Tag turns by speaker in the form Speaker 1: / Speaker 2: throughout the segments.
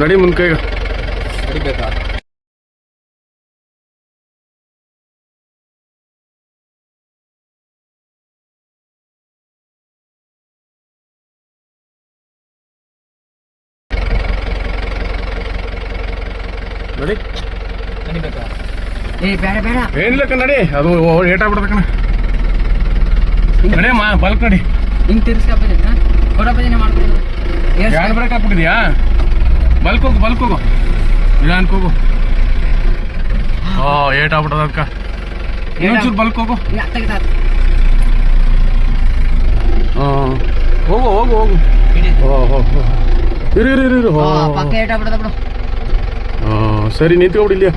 Speaker 1: ನಡಿ ಮುಂದೆ ಈಗ
Speaker 2: ನಡಿಬೇಕಾ?
Speaker 1: ನಡಿ
Speaker 2: ನಡಿಬೇಕಾ?
Speaker 3: ಬೇಡ ಬೇಡ
Speaker 1: ಏನಿಲ್ಲ ನಡಿ, ಅದು ಏಟಾಗ್ಬಿಡ್ತಕ್ಕಣ. ನಡಿ ಬಲ್ಕ್ ನಡಿ.
Speaker 3: ಹಿಂಗೆ ತಿರ್ಸ್ಕೊಬಂದಿದ್ದ ಕೊಡಬದಿನ ಮಾಡ್ಕೊಂಡು
Speaker 1: ಹ್ಯಾಂಡ್ ಬ್ರೇಕ್ ಹಾಕ್ಬಿಟ್ಟಿದ್ಯಾ? ಬಲ್ಕ್ ಹೋಗು ನಿಧಾನಕ್ಕೆ ಹೋಗು. ಏಟಾಗ್ಬಿಟ್ಟದ ಅದಕ್ಕೆ. ಇನ್ನೊಂಚೂರು ಬಲ್ಕ್ ಹೋಗು. ಹೋಗು ಇರು.
Speaker 3: ಪಕ್ಕ ಏಟಾಗ್ಬಿಡದ ಬಿಡು.
Speaker 1: ಸರಿ ನಿಂತ್ಕೊಬಿಡಿ ಇಲ್ಲಿಯ.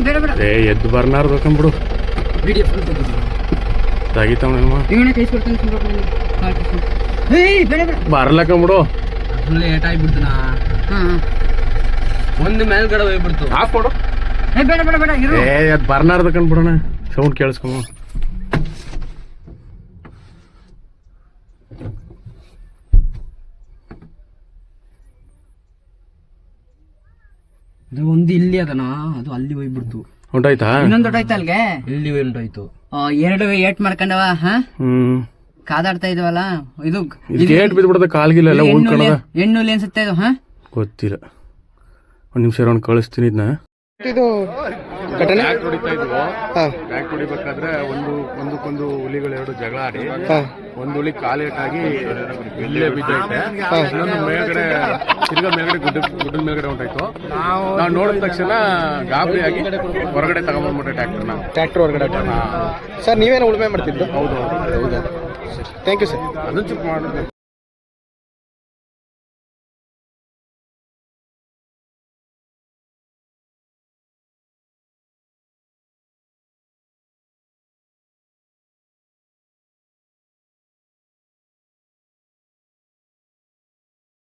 Speaker 3: ಬೇಡ ಬೇಡ
Speaker 1: ಎದ್ದು ಬರ್ನಾರ್ದು ಕಂಬಿಡು.
Speaker 3: ವಿಡಿಯೋ
Speaker 1: ತಾಗಿತಾವ
Speaker 3: ಇವನೇ ಕೈಸ್ಕೊಡ್ತೀನಿ. ಬೇಡ ಬೇಡ
Speaker 1: ಬರ್ಲಕ್ಕಂಬಿಡು.
Speaker 2: ಫುಲ್ ಏಟಾಗ್ಬಿಡ್ತನಾ? ಒಂದು ಮೇಲ್ಗಡೆ ಹೋಗ್ಬಿಡ್ತು.
Speaker 1: ಹಾಕ್ಕೊಡು.
Speaker 3: ಬೇಡ ಬೇಡ ಬೇಡ ಇರು.
Speaker 1: ಅದು ಬರ್ನಾರ್ದು ಕಂಡ್ಬಿಡೋಣ. ಸೌಂಡ್ ಕೇಳಿಸ್ಕೊಂಬ.
Speaker 2: ಒಂದು ಇಲ್ಲಿ ಅದನ, ಅದು ಅಲ್ಲಿ ಹೋಗ್ಬಿಡ್ತು.
Speaker 1: ಹೊಂಟಾಯ್ತಾ?
Speaker 3: ಇನ್ನೊಂದು ದೊಡ್ಡ ಆಯ್ತಾ ಅಲ್ಗೆ?
Speaker 2: ಇಲ್ಲಿ ಉಂಟಾಯ್ತು.
Speaker 3: ಎರಡು ಏಟ್ ಮಾಡ್ಕೊಂಡವ. ಕಾದಾಡ್ತಾ ಇದವಲ್ಲ ಇದು
Speaker 1: ಏಟ್ ಬಿದ್ಬಿಡದ ಕಾಲ್ಗಿಲ್ಲ ಎಲ್ಲ ಉಳ್ಕೊಂಡದ.
Speaker 3: ಹೆಣ್ಣುಲಿ ಅನ್ಸುತ್ತೆ ಇದು.
Speaker 1: ಗೊತ್ತಿಲ್ಲ, ಒಂದ್ ನಿಮಿಷ ಒಂದು ಕಳಿಸ್ತೀನಿ ಇದನ್ನ.
Speaker 2: ಇದು ಘಟನೆ
Speaker 1: ಹೊಡಿತಾ ಇದ್ವು. ಬ್ಯಾಕ್ ಹೊಡಿಬೇಕಾದ್ರೆ ಒಂದಕ್ಕೊಂದು ಹುಲಿಗಳು ಎರಡು ಜಗಳ ಆಡಿ ಒಂದು ಹುಲಿ ಕಾಲೇಟಾಗಿ ಇಲ್ಲೇ ಬಿದ್ದೈತೆ. ಇನ್ನೊಂದು ಮೇಲ್ಗಡೆ ತಿರ್ಗಾ ಮೇಲ್ಗಡೆ ಗುಡ್ಡದ ಮೇಲ್ಗಡೆ ಹೊಂಟಾಯ್ತು. ನಾವು ನೋಡಿದ ತಕ್ಷಣ ಗಾಬರಿಯಾಗಿ ಹೊರಗಡೆ ತಗೊಂಡ್ಬಿಟ್ಟೆ ಟ್ರ್ಯಾಕ್ಟರ್ ಹೊರಗಡೆ.
Speaker 2: ಸರ್ ನೀವೇನು ಉಳುಮೆ ಮಾಡ್ತಿದ್ದು?
Speaker 1: ಹೌದು.
Speaker 2: Thank you sir.
Speaker 1: ಅದನ್ನ ಚುಪ್ ಮಾಡಿದೆ.